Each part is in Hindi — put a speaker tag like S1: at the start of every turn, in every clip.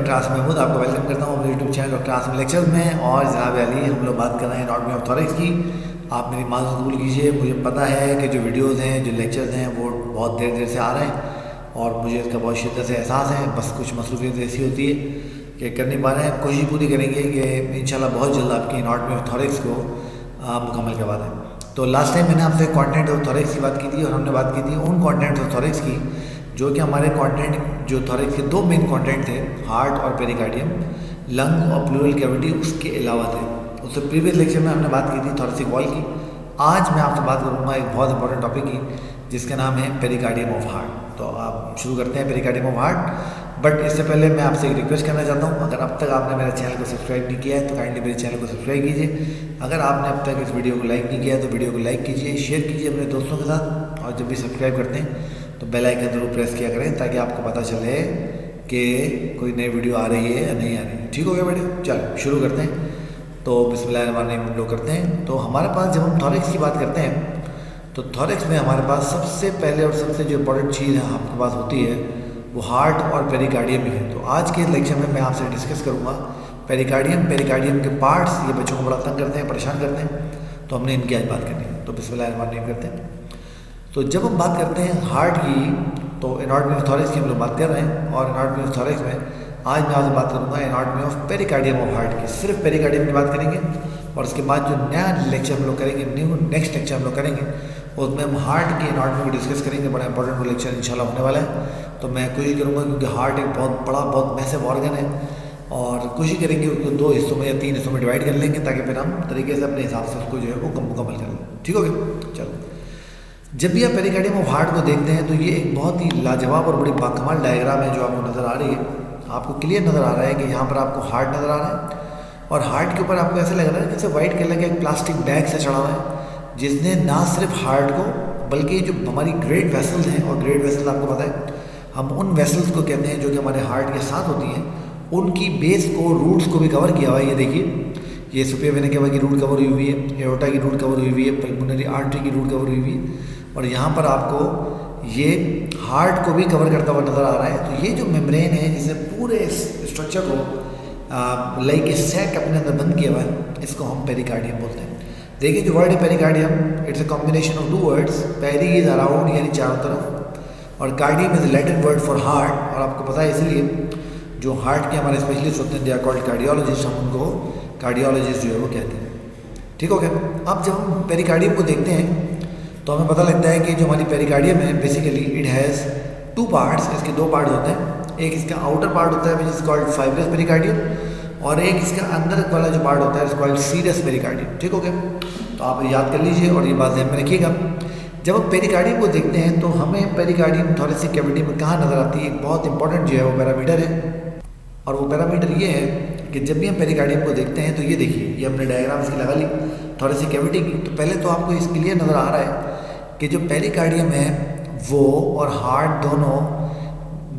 S1: डॉक्टर आसिम महमूद आपको वेलकम करता हूँ अपने YouTube channel doctor Asim lectures में। और जनाब अली हम लोग बात कर रहे हैं एनाटॉमी ऑफ थॉरैक्स की। आप मेरी माज़ कबूल कीजिए, मुझे पता है कि जो वीडियोज़ हैं जो लेक्चर्स हैं वो बहुत देर से आ रहे हैं और मुझे इसका बहुत शिद्दत से एहसास है। बस कुछ मसरूफियत ऐसी होती है कि कर नहीं पा रहे हैं। कोशिश पूरी करेंगे कि इंशाल्लाह बहुत जल्द आपकी एनाटॉमी ऑफ थॉरैक्स को मुकम्मल करवा दें। तो लास्ट टाइम मैंने आपसे कॉन्टिनेंट ऑफ थॉरैक्स की बात की थी और हमने बात की थी उन कॉन्टिनेंट ऑफ थॉरैक्स की जो कि हमारे कॉन्टिनेंट जो थॉरैक्स के दो मेन कॉन्टिनेंट थे, हार्ट और पेरिकार्डियम, लंग और प्लूरल कैविटी उसके अलावा थे। उससे प्रीवियस लेक्चर में हमने बात की थी थॉरैसिक वॉल की। आज मैं आपसे बात करूँगा एक बहुत इंपॉर्टेंट टॉपिक की जिसका नाम है पेरिकार्डियम ऑफ हार्ट। तो आप शुरू करते हैं पेरिकार्डियम ऑफ हार्ट। बट इससे पहले मैं आपसे एक रिक्वेस्ट करना चाहता हूँ, अगर अब तक आपने मेरे चैनल को सब्सक्राइब नहीं किया है तो काइंडली मेरे चैनल को सब्सक्राइब कीजिए। अगर आपने अब तक इस वीडियो को लाइक नहीं किया है तो वीडियो को लाइक कीजिए, शेयर कीजिए अपने दोस्तों के साथ। और जब भी सब्सक्राइब करते हैं तो बेल आइकन जरूर प्रेस किया करें ताकि आपको पता चले कि कोई नई वीडियो आ रही है या नहीं आ रही है। ठीक हो गया वीडियो? चलो शुरू करते हैं। तो बिस्मिल्लाहिर्रहमानिर्रहीम हम लोग करते हैं। तो हमारे पास जब हम थॉरैक्स की बात करते हैं तो थॉरैक्स में हमारे पास सबसे पहले और सबसे जो इंपॉर्टेंट चीज़ है आपके पास होती है वो हार्ट और पेरिकार्डियम ही है। तो आज के लेक्चर में मैं आपसे डिस्कस करूँगा पेरिकार्डियम के पार्ट्स। ये बच्चों को बड़ा तंग करते हैं, परेशान करते हैं, तो हमने इनकी आज बात करनी है। तो बिस्मिल्लाहिर्रहमानिर्रहीम करते हैं। तो जब हम बात करते हैं हार्ट की तो एनाटॉमी ऑफ थॉरैक्स की हम लोग बात कर रहे हैं। और एनाटॉमी ऑफ थॉरैक्स में आज मैं आपसे बात करूँगा anatomy of pericardium of heart की। सिर्फ पेरिकार्डियम की बात करेंगे और उसके बाद जो नया लेक्चर हम लोग करेंगे, नेक्स्ट लेक्चर हम लोग करेंगे उसमें हम हार्ट की एनाटॉमी को डिस्कस करेंगे। बड़ा इंपॉर्टेंट लेक्चर इंशाल्लाह होने वाला है। तो मैं कोशिश करूँगा क्योंकि हार्ट एक बहुत बड़ा बहुत मैसिव ऑर्गन है और कोशिश करेंगे उसको 2 हिस्सों में या 3 हिस्सों में डिवाइड कर लेंगे ताकि फिर हम तरीके से अपने हिसाब से उसको जो है वो मुकम्मल कर लें। ठीक हो गया? चलो, जब भी आप पेरिकार्डियम ऑफ हार्ट को देखते हैं तो ये एक बहुत ही लाजवाब और बड़ी बाकमाल डायग्राम है जो आपको नज़र आ रही है। आपको क्लियर नज़र आ रहा है कि यहाँ पर आपको हार्ट नज़र आ रहा है और हार्ट के ऊपर आपको ऐसा लग रहा है जैसे वाइट कलर का एक प्लास्टिक बैग से चढ़ा हुआ है जिसने ना सिर्फ हार्ट को बल्कि जो हमारी ग्रेट वेसल्स हैं, और ग्रेट वेसल्स आपको पता है हम उन वेसल्स को कहते हैं जो कि हमारे हार्ट के साथ होती हैं, उनकी बेस को, रूट्स को भी कवर किया हुआ है। ये देखिए, ये सुपिया वेना केवा की रूट कवर हुई हुई है, एओर्टा की रूट कवर हुई हुई है, पल्मोनरी आर्टरी की रूट कवर हुई हुई है और यहाँ पर आपको ये हार्ट को भी कवर करता हुआ नज़र आ रहा है। तो ये जो मेम्ब्रेन है जिसने पूरे स्ट्रक्चर को लाइक ए सैक अपने अंदर बंद किया हुआ है, इसको हम पेरिकार्डियम बोलते हैं। देखिए जो वर्ड है pericardium, it's a combination of 2 words. Peri is around यानी चारों तरफ और cardium is Latin word for heart. और आपको पता है इसलिए जो हार्ट के हमारे स्पेशलिस्ट होते हैं दे आर कॉल्ड कार्डियोलॉजिस्ट, हम उनको कार्डियोलॉजिस्ट जो है वो कहते हैं। ठीक हो गया? अब जब हम पेरिकार्डियम को देखते हैं तो हमें पता लगता है कि जो हमारी पेरिकार्डियम है बेसिकली इट हैज़ 2 पार्ट्स। इसके 2 पार्ट होते हैं। एक इसका आउटर पार्ट होता है which is called fibrous pericardium और एक इसका अंदर वाला जो पार्ट होता है इज कॉल्ड सीरस पेरिकार्डियम। ठीक हो गया? तो आप याद कर लीजिए और ये बात ध्यान में रखिएगा। जब हम पेरिकार्डियम को देखते हैं तो हमें पेरिकार्डियम थॉरैसिक कैविटी में कहाँ नज़र आती है? एक बहुत इंपॉर्टेंट जो है वो पैरामीटर है और वो पैरामीटर ये है कि जब भी हम पेरिकार्डियम को देखते हैं तो ये देखिए, ये हमने डायग्राम इसकी लगा ली थॉरैसिक कैविटी की। तो पहले तो आपको इस क्लियर नज़र आ रहा है कि जो पेरिकार्डियम है वो और हार्ट दोनों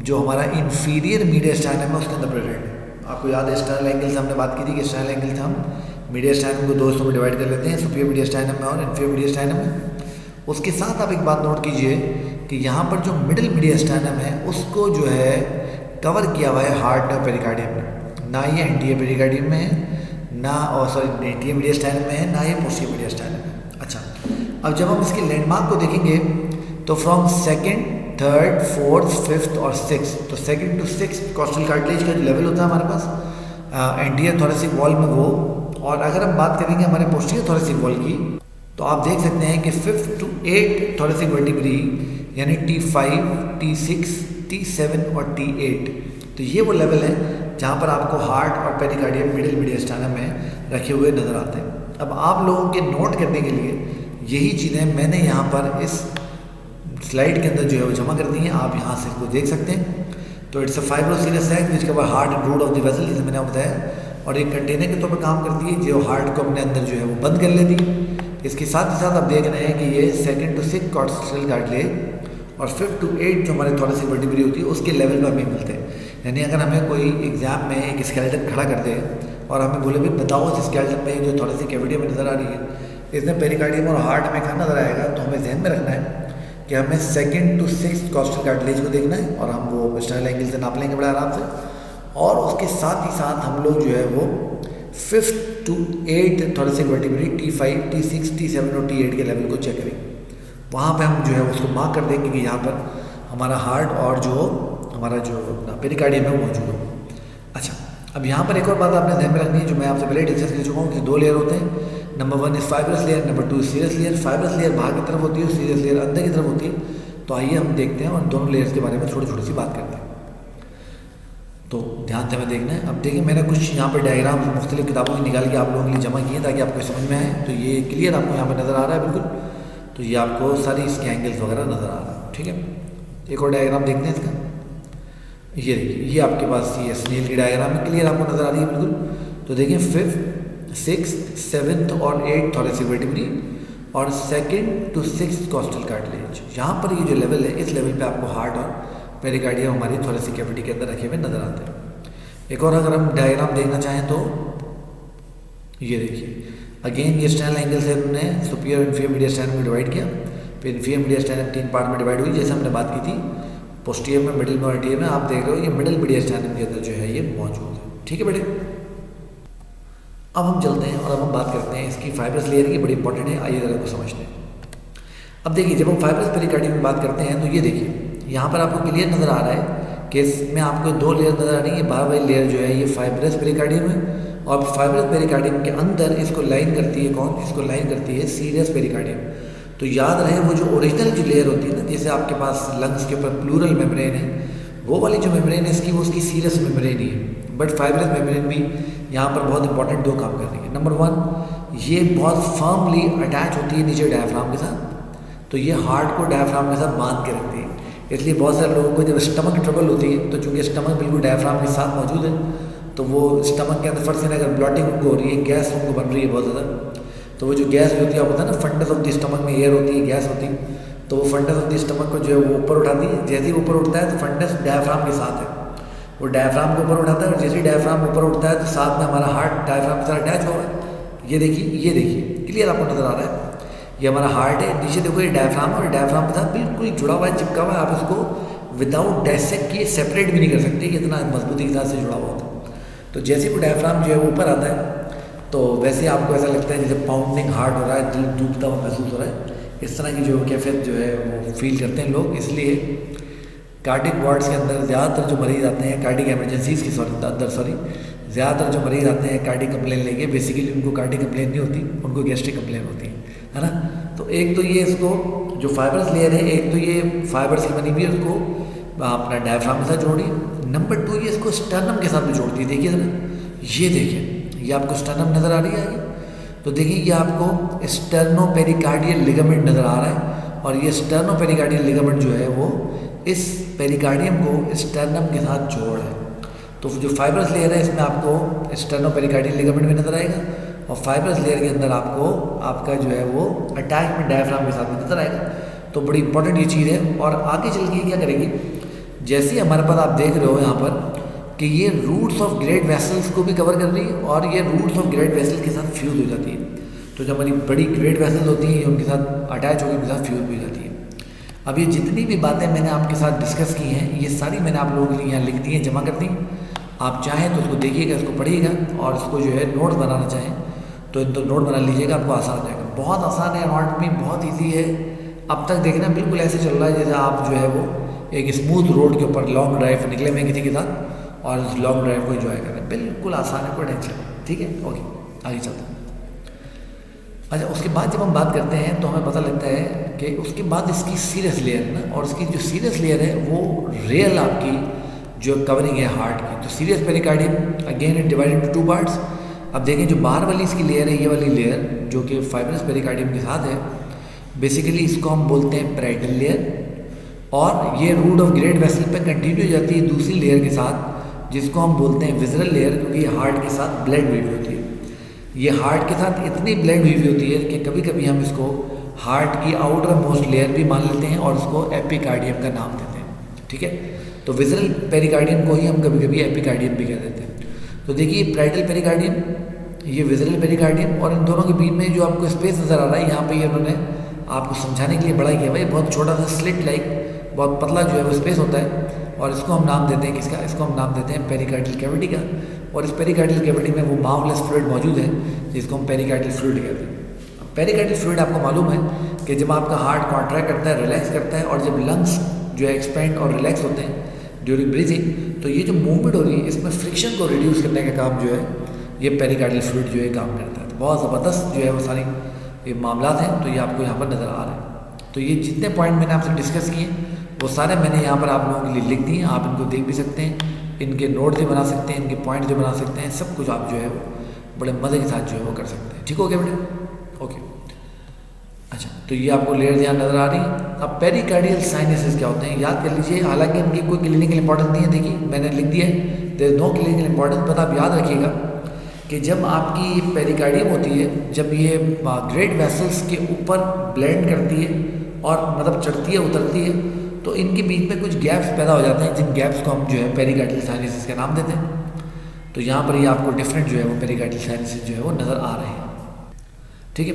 S1: जो हमारा इंफीरियर मीडियस्टाइनम है उसके अंदर प्रेजेंट है। आपको याद है स्टर्नल एंगल से हमने बात की थी कि स्टर्नल एंगल से हम मीडियस्टाइनम को 2 हिस्सों में डिवाइड कर लेते हैं, सुपीरियर मीडियस्टाइनम में और इन्फीरियर मीडियस्टाइनम में। उसके साथ आप एक बात नोट कीजिए कि यहाँ पर जो मिडिल मीडियस्टाइनम है उसको जो है कवर किया हुआ है हार्ट और पेरिकार्डियम में। ना ये एंटीरियर पेरिकार्डियम में है, ना एंटीरियर मीडियस्टाइनम में है, ना ये पोस्टीरियर मीडियस्टाइनम में। अच्छा, अब जब हम इसके लैंडमार्क को देखेंगे तो from 2nd, 3rd, 4th, 5th और 6th, तो 2nd to 6th costal cartilage का जो लेवल होता है हमारे पास एंटीरियर थॉरैसिक वॉल में वो। और अगर हम बात करेंगे हमारे पोस्टीरियर थॉरैसिक वॉल की तो आप देख सकते हैं कि 5th to 8th थॉरैसिक वर्टिब्री यानी T5, T6, T7 और T8, तो ये वो लेवल है जहाँ पर आपको हार्ट और पेरिकार्डियम मिडिल मीडियस्टाइनम में रखे हुए नज़र आते हैं। अब आप लोगों के नोट करने के लिए यही चीज़ें मैंने यहाँ पर इस स्लाइड के अंदर जो है वो जमा कर दी हैं, आप यहाँ से इसको देख सकते हैं। तो it's a fibroserous sac which cover heart and root of the vessel, जैसे मैंने बताया, और एक कंटेनर के तौर पर काम करती है जो हार्ट को अपने अंदर जो है वो बंद कर लेती है। इसके साथ ही साथ आप देख रहे हैं कि ये 2nd to 6th costal cartilage और 5th to 8th जो हमारे थॉरैसिक वर्टिब्री होती है उसके लेवल पर हमें मिलते हैं। यानी अगर हमें कोई एग्जाम में एक स्केलेटन खड़ा कर दे और हमें बोले भाई बताओ इस स्केलेटन में जो थॉरैसिक कैविटी में नज़र आ रही है इसमें पेरिकार्डियम और हार्ट में कहाँ नज़र आएगा, तो हमें ध्यान में रखना है कि हमें 2nd to 6th costal cartilage को देखना है और हम वो स्टर्नल एंगल से नाप लेंगे बड़े आराम से। और उसके साथ ही साथ हम लोग जो है वो 5th to 8th thoracic vertebrae T5, T6, T7 और T8 के लेवल को चेक करेंगे। वहाँ पे हम जो है उसको मार्क कर देंगे कि यहाँ पर हमारा हार्ट और जो हमारा जो पेरिकार्डियम है वो मौजूद हो। अच्छा, अब यहाँ पर एक और बात आपने ध्यान में रखनी है जो मैं आपसे पहले डिस्कस कर चुका हूँ कि 2 लेयर होते हैं। Number 1 is fibrous layer, number 2 serous layer. Fibrous layer बाहर की तरफ होती है, सीरस लेयर अंदर की तरफ होती है। तो आइए हम देखते हैं और दोनों लेयर्स के बारे में थोड़ी सी बात करते हैं। तो ध्यान से हमें देखना है। अब देखिए मैंने कुछ यहाँ पर डायग्राम मुख्तलिफ किताबों की निकाल के आप लोगों के लिए जमा किए ताकि आपको समझ में आए। तो ये क्लियर आपको यहाँ पर नज़र आ रहा है बिल्कुल। तो ये आपको सारी इसके एंगल्स वगैरह नज़र आ रहा है, ठीक है। एक और डायग्राम देखते हैं इसका। ये देखिए, ये आपके पास ये स्नेल की डायग्राम में क्लियर आपको नज़र आ रही है बिल्कुल। तो देखिए 5th, 6th, 7th और 8th थोरेसिक वर्टिब्री और 2nd to 6th costal cartilage. यहाँ पर ये जो लेवल है, इस लेवल पे आपको हार्ट और पेरिकार्डियम हमारी थोरेसिक कैविटी के अंदर रखे हुए नजर आते हैं। एक और अगर हम डायग्राम देखना चाहें तो ये देखिए, अगेन ये स्टर्नल एंगल से हमने सुपीरियर इन्फीरियर मीडियल स्टर्नम को डिवाइड किया। फिर इन्फीरियर मीडियल स्टर्नम 3 पार्ट में डिवाइड हुई जैसे हमने बात की थी। पोस्टीरियर में, मिडिल में और एंटीरियर में आप देख रहे हो ये मिडिल मीडियल स्टर्नम के अंदर जो है ये मौजूद है, ठीक है बेटे। अब हम चलते हैं और अब हम बात करते हैं इसकी फाइब्रस लेयर की, बड़ी इंपॉर्टेंट है, आइए जरा को समझते हैं। अब देखिए जब हम फाइब्रस पेरिकार्डियम की बात करते हैं तो ये देखिए यहाँ पर आपको क्लियर नज़र आ रहा है कि इसमें आपको 2 लेयर नज़र आ रही है। बाहर वाली लेयर जो है ये फाइब्रस पेरिकार्डियम है और फाइब्रस पेरिकार्डियम के अंदर इसको लाइन करती है कौन? इसको लाइन करती है सीरस पेरिकार्डियम। तो याद रहे वो जो ओरिजिनल जो लेयर होती है ना, जैसे आपके पास लंग्स के ऊपर प्लूरल मेम्ब्रेन है, वो वाली जो मेम्ब्रेन है इसकी वो उसकी सीरस मेम्ब्रेन ही है। बट फाइब्रस मेम्ब्रेन भी यहाँ पर बहुत इंपॉर्टेंट 2 काम कर रही है। नंबर 1, ये बहुत फर्मली अटैच होती है नीचे डायफ्राम के साथ। तो ये हार्ट को डायफ्राम के साथ बांध के रखती है। इसलिए बहुत सारे लोगों को जब स्टमक की ट्रबल होती है तो चूँकि स्टमक बिल्कुल डायफ्राम के साथ मौजूद है, तो वो स्टमक के अंदर फर्स्ट अगर ब्लॉटिंग उनको हो रही है, गैस उनको बन रही है बहुत ज़्यादा, तो वो जो गैस होती है, आपको पता है ना, फंडस ऑफ द स्टमक में एयर होती है, गैस होती है, तो वो फंडस ऑफ द स्टमक को जो है वो ऊपर उठाती है। जैसे ही ऊपर उठता है तो फंडस डायफ्राम के साथ है, वो डायफ्राम को ऊपर उठाता है और जैसे ही डायफ्राम ऊपर उठता है तो साथ में हमारा हार्ट डायफ्राम के साथ अटैच होगा। ये देखिए क्लियर आपको नज़र आ रहा है। ये हमारा हार्ट है, नीचे देखो ये डायफ्राम है और डायफ्राम के साथ बिल्कुल जुड़ा हुआ है, चिपका हुआ है। आप इसको विदाउट डायसेक्ट किए सेपरेट भी नहीं कर सकते कि इतना मजबूती के साथ से जुड़ा हुआ होता है। तो जैसे वो डायफ्राम जो है वो ऊपर आता है तो वैसे आपको ऐसा लगता है जैसे पाउंडिंग हार्ट हो रहा है, दिल डूबता हुआ महसूस हो रहा है। इस तरह की जो कैफियत जो है वो फील करते हैं लोग। इसलिए कार्डिक वार्ड्स के अंदर ज़्यादातर जो मरीज़ आते हैं कार्डिक एमरजेंसीज़ के ज़्यादातर जो मरीज़ आते हैं कार्डिक कंप्लेन लेके, बेसिकली उनको कार्डिक कंप्लेन नहीं होती, उनको गैस्ट्रिक कंप्लेन होती है ना। तो एक तो ये इसको जो फाइबर्स लेयर है, एक तो ये फाइबर्स की बनी हुई है, उसको अपना डायफ्राम के साथ जोड़िए। नंबर 2 ये इसको स्टर्नम के साथ भी जोड़ती है। देखिए जरा, ये देखिए, ये आपको स्टर्नम नज़र आ रही है। तो देखिए ये आपको स्टर्नोपेरिकार्डियल लिगामेंट नज़र आ रहा है और ये स्टर्नोपेरिकार्डियल लिगामेंट जो है वो इस पेरिकार्डियम को स्टर्नम के साथ जोड़ है। तो जो फाइबरस लेयर है इसमें आपको स्टर्नोपेरिकार्डियल लिगामेंट भी नज़र आएगा और फाइबरस लेयर के अंदर आपको आपका जो है वो अटैचमेंट डायफ्राम के साथ में नज़र आएगा। तो बड़ी इंपॉर्टेंट ये चीज़ है। और आगे चल के क्या करेगी, जैसे हमारे पास आप देख रहे हो यहाँ पर कि ये रूट्स ऑफ ग्रेट वेसल्स को भी कवर कर रही है और ये रूट्स ऑफ ग्रेट वेसल के साथ फ्यूज हो जाती है। तो जो हमारी बड़ी ग्रेट वेसल्स होती हैं ये उनके साथ अटैच होकर उनके साथ फ्यूज भी हो जाती है। अब ये जितनी भी बातें मैंने आपके साथ डिस्कस की हैं ये सारी मैंने आप लोगों के लिए यहाँ लिख दी हैं, जमा कर दी। आप चाहें तो उसको देखिएगा, इसको पढ़िएगा और इसको जो है नोट बनाना चाहें तो नोट बना लीजिएगा, आपको आसान हो जाएगा। बहुत आसान है, एनाटॉमी बहुत ईजी है। अब तक देखना बिल्कुल ऐसे चल रहा है जैसे आप जो है वो एक स्मूथ रोड के ऊपर लॉन्ग ड्राइव निकले हुए किसी के साथ और उस लॉन्ग ड्राइव को एंजॉय करें। बिल्कुल आसान है, कोई टेंशन नहीं, ठीक है। ओके, आगे चलते हैं। अच्छा, उसके बाद जब हम बात करते हैं तो हमें पता लगता है कि उसके बाद इसकी सीरियस लेयर है ना, और इसकी जो सीरियस लेयर है वो रियल आपकी जो कवरिंग है हार्ट की। तो serious pericardium again it divided to 2 parts. अब देखें जो बाहर वाली इसकी लेयर है, ये वाली लेयर जो कि फाइब्रस पेरिकार्डियम के साथ है, बेसिकली इसको हम बोलते हैं पैराइटल लेयर और ये रूट ऑफ ग्रेट वेसल पे कंटिन्यू हो जाती है दूसरी लेयर के साथ जिसको हम बोलते हैं विजरल लेयर, क्योंकि ये हार्ट के साथ ब्लेंड हुई होती है। ये हार्ट के साथ इतनी ब्लेंड हुई होती है कि कभी कभी हम इसको हार्ट की आउटर मोस्ट लेयर भी मान लेते हैं और उसको एपिकार्डियम का नाम देते हैं, ठीक है। तो विजरल पेरिकार्डियम को ही हम कभी कभी एपिकार्डियम भी कह देते हैं। तो देखिए पैराइटल पेरिकार्डियम, ये विजरल पेरिकार्डियम और इन दोनों के बीच में जो आपको स्पेस नज़र आ रहा है यहाँ पे, ये उन्होंने आपको समझाने के लिए बड़ा किया भाई, बहुत छोटा सा स्लिट लाइक बहुत पतला जो है वो स्पेस होता है और इसको हम नाम देते हैं किसका, इसको हम नाम देते हैं पेरिकार्डियल कैविटी का। और इस पेरिकार्डियल कैविटी में वो मार्वलेस फ्लूइड मौजूद है जिसको हम पेरिकार्डियल फ्लूइड कहते हैं। पेरिकार्डियल फ्लूइड आपको मालूम है कि जब आपका हार्ट कॉन्ट्रैक्ट करता है, रिलैक्स करता है, और जब लंग्स जो है एक्सपेंड और रिलैक्स होते हैं ड्यूरिंग ब्रीथिंग, तो ये जो मूवमेंट हो रही है इसमें फ्रिक्शन को रिड्यूस करने का काम जो है ये पेरिकार्डियल फ्लूइड जो है काम करता है। तो बहुत ज़बरदस्त जो है वो सारी ये मामला हैं, तो ये आपको यहाँ पर नज़र आ रहे हैं। तो ये जितने पॉइंट मैंने आपसे डिस्कस किए वो सारे मैंने यहाँ पर आप लोगों के लिए लिख दिए। आप इनको देख भी सकते हैं, इनके नोट भी बना सकते हैं, इनके पॉइंट भी बना सकते हैं, सब कुछ आप जो है वो बड़े मज़े के साथ जो है वो कर सकते हैं। ठीक हो गया बेटे? ओके, अच्छा, तो ये आपको लेयर यहाँ नज़र आ रही है। अब पेरिकार्डियल साइनसेस क्या होते हैं याद कर लीजिए, हालांकि इनकी कोई क्लिनिकल इंपॉर्टेंस नहीं है। देखिए मैंने लिख दिया है, there is no clinical importance, but आप याद रखिएगा कि जब आपकी पेरिकार्डियम होती है, जब ये ग्रेट वेसल्स के ऊपर ब्लेंड करती है और मतलब चढ़ती है उतरती है, तो इनके बीच में कुछ गैप्स पैदा हो जाते हैं, जिन गैप्स को हम जो है पेरिकार्डियल साइनसेस का नाम देते हैं। तो यहाँ पर ये आपको डिफरेंट जो है वो पेरिकार्डियल साइनसेस जो है वो नज़र आ रहे हैं। ठीक है,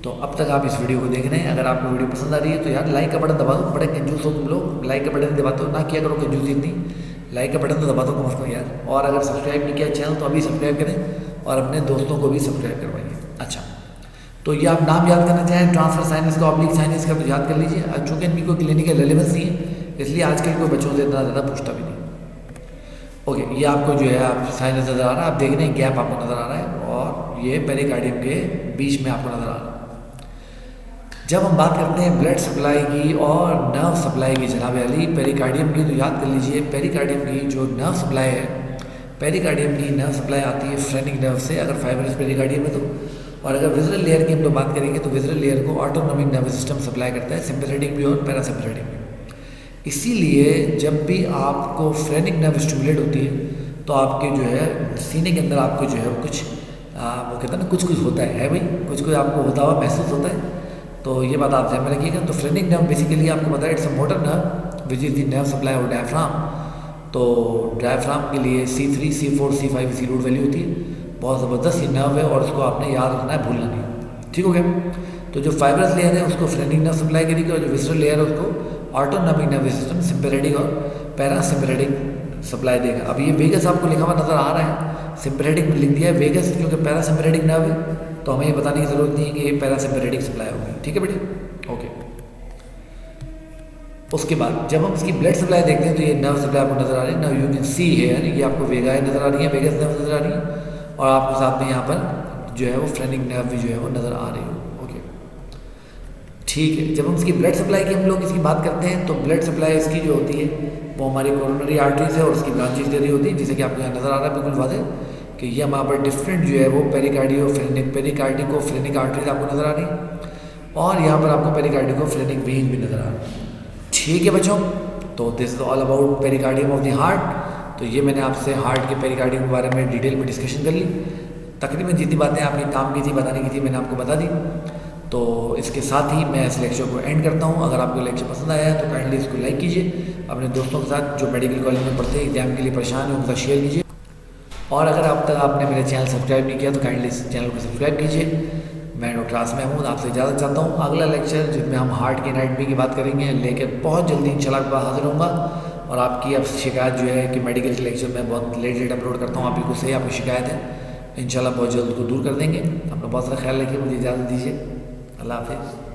S1: तो अब तक आप इस वीडियो को देख रहे हैं। अगर आपको वीडियो पसंद आ रही है तो यार लाइक का बटन दबा दो। बड़े कंजूस हो तुम लोग, लाइक का बटन दबाते हो ना, किया करो कंजूसी इतनी, लाइक का बटन तो दबा दो कम से कम यार। और अगर सब्सक्राइब नहीं किया चैनल तो अभी सब्सक्राइब करें और अपने दोस्तों को भी सब्सक्राइब करवाइए। अच्छा, तो ये आप नाम याद करना चाहें ट्रांसफर साइनस का, ऑब्लिक साइनस का, तो याद कर लीजिए। चूँकि इनकी कोई क्लिनिकल रेलेवेंस नहीं है इसलिए आजकल कोई बच्चों से इतना ज़्यादा पूछता भी नहीं। ओके, ये आपको जो है आप साइनस नज़र आ रहा है, आप देख रहे हैं गैप आपको नज़र आ रहा है, और ये पेरिकार्डियम के बीच में आपको नज़र आ रहा है। जब हम बात करते हैं ब्लड सप्लाई की और नर्व सप्लाई की जनाब अली, पेरिकार्डियम की, तो याद कर लीजिए पेरिकार्डियम की जो नर्व सप्लाई है, पेरिकार्डियम की नर्व सप्लाई आती है फ्रेनिक नर्व से, अगर फाइब्रस पेरिकार्डियम है तो। और अगर विजरल लेयर की हम लोग बात करेंगे तो विजरल लेयर को ऑटोनॉमिक नर्वस सिस्टम सप्लाई करता है, सिम्पैथेटिक भी और पैरासिम्पैथेटिक भी। इसीलिए जब भी आपको फ्रेनिक नर्व स्टिमुलेट होती है तो आपके जो है सीने के अंदर आपको जो है वो कुछ वो कहते हैं ना, कुछ कुछ होता है भाई, कुछ कुछ आपको होता हुआ महसूस होता है। तो ये बात आप ध्यान में रखिएगा। तो फ्रेनिक नर्व बेसिकली आपको पता है it's a motor nerve which is the nerve supply और डायफ्राम। तो डायफ्राम के लिए C3, C4, C5 इसकी रूट वैल्यू होती है। बहुत ज़बरदस्त ये नर्व है और उसको आपने याद रखना है, भूलना नहीं। ठीक हो गया? तो जो फाइब्रस लेयर है उसको फ्रेनिक नर्व सप्लाई करेगी और जो विसरल लेयर है उसको ऑटोनॉमिक नर्वस सिस्टम सिम्पैथेटिक और पैरासिम्पैथेटिक सप्लाई देगा। अब ये वेगस आपको लिखा हुआ नज़र आ रहा है, सिम्पैथेटिक में लिख दिया है वेगस, क्योंकि पैरासिम्पैथेटिक नर्व है तो हमें ये बताने की ज़रूरत नहीं है कि ये पैरासिम्पैथेटिक सप्लाई होगी। ठीक है बेटे? ओके, उसके बाद जब हम इसकी ब्लड सप्लाई देखते हैं तो ये नर्व सप्लाई आपको नज़र आ रही है। नाउ यू कैन सी है, ये आपको वेगाएं नज़र आ रही है, वेगस नर्व नज़र आ रही है, और आपको साथ में यहाँ पर जो है वो फ्रेनिक नर्व भी जो है वो नज़र आ रही है। ओके, ठीक है। जब हम इसकी ब्लड सप्लाई की हम लोग इसकी बात करते हैं तो ब्लड सप्लाई इसकी जो होती है वो हमारी कोरोनरी आर्टरीज है और उसकी ब्रांचेज के जरिए होती है, जैसे कि आपको यहाँ नज़र आ रहा है बिल्कुल वाज़ेह कि ये हमारे पर डिफरेंट जो है वो पेरिकार्डिको फ्रेनिक आर्टरीज आपको नज़र आ रही है, और यहाँ पर आपको पेरिकार्डिको फ्रेनिक वेन भी नज़र आ रही है। ठीक है बच्चों, तो this is all about pericardium of the heart. तो ये मैंने आपसे हार्ट के पेरिकार्डियम के बारे में डिटेल में डिस्कशन कर ली। तकरीबन जितनी बातें आपने काम की थी बताने की थी मैंने आपको बता दी। तो इसके साथ ही मैं इस लेक्चर को एंड करता हूँ। अगर आपको लेक्चर पसंद आया है तो काइंडली इसको लाइक कीजिए, अपने दोस्तों के साथ जो मेडिकल कॉलेज में पढ़ते हैं, एग्जाम के लिए परेशान है, उनके साथ शेयर कीजिए। और अगर अब तक आपने मेरे चैनल सब्सक्राइब नहीं किया तो काइंडली इस चैनल को सब्सक्राइब कीजिए। मैं डॉक्टर आसिम महमूद आपसे इजाज़त चाहता हूँ। अगला लेक्चर जिसमें हम हार्ट की एनाटॉमी की बात करेंगे लेकर बहुत जल्दी इंशाल्लाह आपके पास हाजिर होऊंगा। और आपकी अब शिकायत जो है कि मेडिकल के लेक्चर में बहुत लेट अपलोड करता हूँ, आप बिल्कुल सही आपकी शिकायत है, इंशाल्लाह बहुत जल्द उसको दूर कर देंगे। अपना बहुत सारा ख्याल रखिए, मुझे इजाज़त दीजिए। अल्लाह हाफिज़।